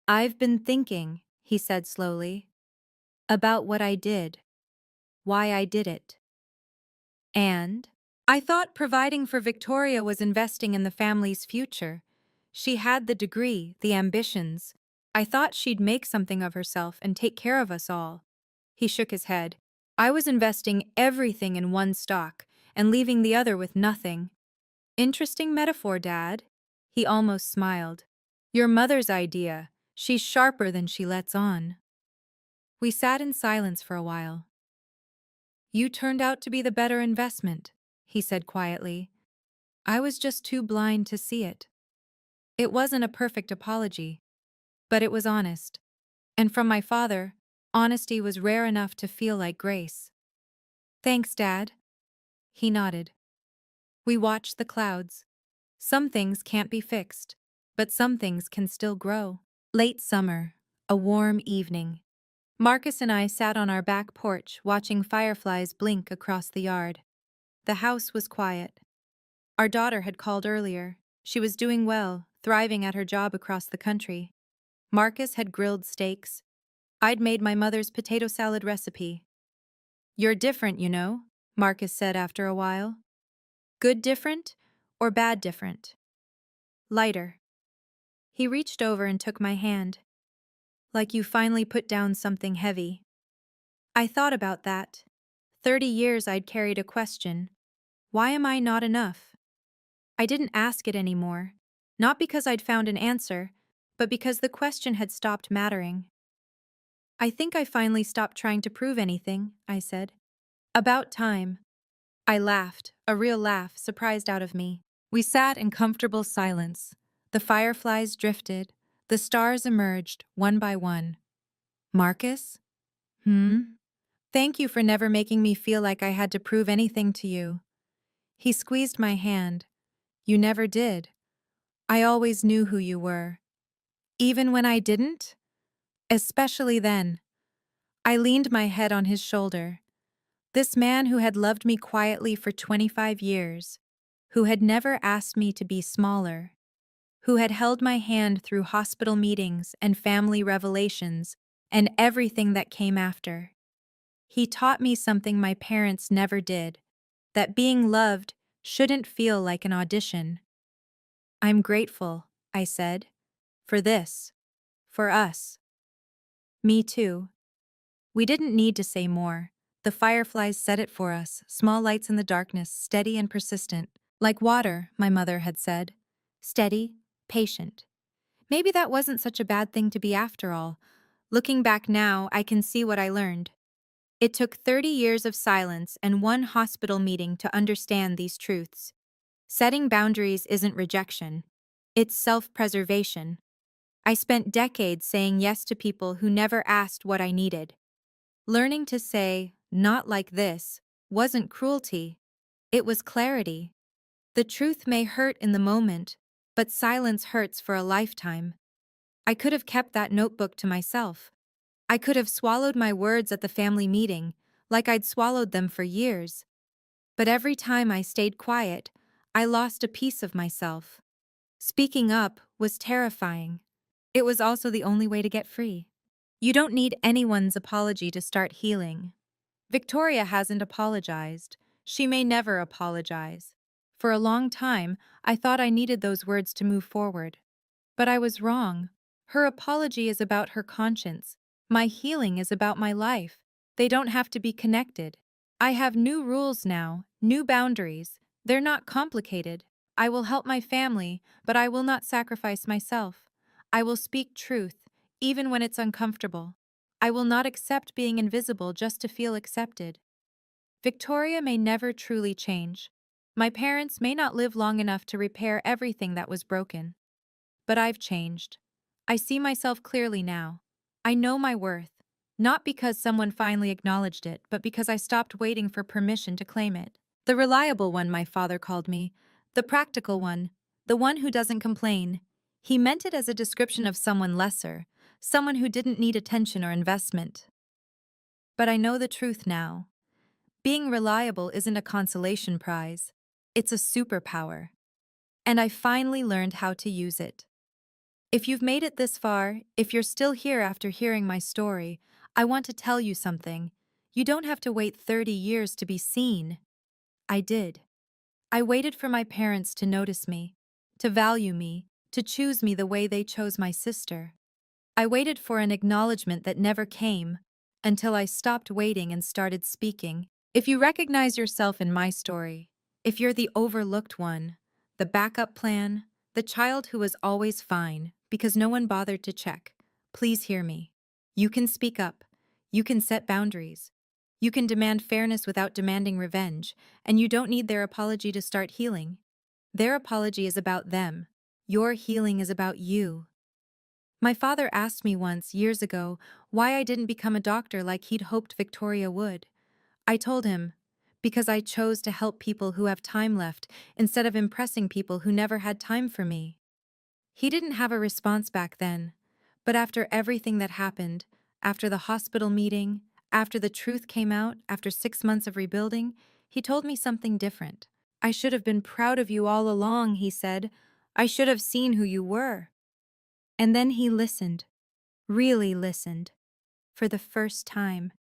I've been thinking, he said slowly, about what I did, why I did it. And I thought providing for Victoria was investing in the family's future. She had the degree, the ambitions. I thought she'd make something of herself and take care of us all. He shook his head. I was investing everything in one stock and leaving the other with nothing. Interesting metaphor, Dad. He almost smiled. Your mother's idea. She's sharper than she lets on. We sat in silence for a while. You turned out to be the better investment, he said quietly. I was just too blind to see it. It wasn't a perfect apology, but it was honest. And from my father, honesty was rare enough to feel like grace. Thanks, Dad. He nodded. We watched the clouds. Some things can't be fixed, but some things can still grow. Late summer, a warm evening. Marcus and I sat on our back porch watching fireflies blink across the yard. The house was quiet. Our daughter had called earlier. She was doing well, thriving at her job across the country. Marcus had grilled steaks. I'd made my mother's potato salad recipe. You're different, you know, Marcus said after a while. Good different or bad different? Lighter. He reached over and took my hand. Like you finally put down something heavy. I thought about that. 30 years I'd carried a question. Why am I not enough? I didn't ask it anymore. Not because I'd found an answer, but because the question had stopped mattering. I think I finally stopped trying to prove anything, I said. About time. I laughed, a real laugh surprised out of me. We sat in comfortable silence. The fireflies drifted. The stars emerged, one by one. Marcus? Thank you for never making me feel like I had to prove anything to you. He squeezed my hand. You never did. I always knew who you were. Even when I didn't? Especially then. I leaned my head on his shoulder. This man who had loved me quietly for 25 years, who had never asked me to be smaller, who had held my hand through hospital meetings and family revelations and everything that came after. He taught me something my parents never did, that being loved shouldn't feel like an audition. I'm grateful, I said, for this, for us. Me too. We didn't need to say more. The fireflies said it for us, small lights in the darkness, steady and persistent. Like water, my mother had said. Steady, patient. Maybe that wasn't such a bad thing to be after all. Looking back now, I can see what I learned. It took 30 years of silence and one hospital meeting to understand these truths. Setting boundaries isn't rejection, it's self preservation. I spent decades saying yes to people who never asked what I needed. Learning to say, not like this, wasn't cruelty, it was clarity. The truth may hurt in the moment, but silence hurts for a lifetime. I could have kept that notebook to myself. I could have swallowed my words at the family meeting, like I'd swallowed them for years. But every time I stayed quiet, I lost a piece of myself. Speaking up was terrifying. It was also the only way to get free. You don't need anyone's apology to start healing. Victoria hasn't apologized. She may never apologize. For a long time, I thought I needed those words to move forward. But I was wrong. Her apology is about her conscience. My healing is about my life. They don't have to be connected. I have new rules now, new boundaries. They're not complicated. I will help my family, but I will not sacrifice myself. I will speak truth, even when it's uncomfortable. I will not accept being invisible just to feel accepted. Victoria may never truly change. My parents may not live long enough to repair everything that was broken. But I've changed. I see myself clearly now. I know my worth, not because someone finally acknowledged it, but because I stopped waiting for permission to claim it. The reliable one, my father called me. The practical one. The one who doesn't complain. He meant it as a description of someone lesser, someone who didn't need attention or investment. But I know the truth now. Being reliable isn't a consolation prize. It's a superpower. And I finally learned how to use it. If you've made it this far, if you're still here after hearing my story, I want to tell you something. You don't have to wait 30 years to be seen. I did. I waited for my parents to notice me, to value me, to choose me the way they chose my sister. I waited for an acknowledgement that never came, until I stopped waiting and started speaking. If you recognize yourself in my story, if you're the overlooked one, the backup plan, the child who was always fine because no one bothered to check, please hear me. You can speak up. You can set boundaries. You can demand fairness without demanding revenge, and you don't need their apology to start healing. Their apology is about them. Your healing is about you. My father asked me once, years ago, why I didn't become a doctor like he'd hoped Victoria would. I told him, because I chose to help people who have time left instead of impressing people who never had time for me. He didn't have a response back then, but after everything that happened, after the hospital meeting, after the truth came out, after 6 months of rebuilding, he told me something different. I should have been proud of you all along, he said. I should have seen who you were. And then he listened, really listened, for the first time.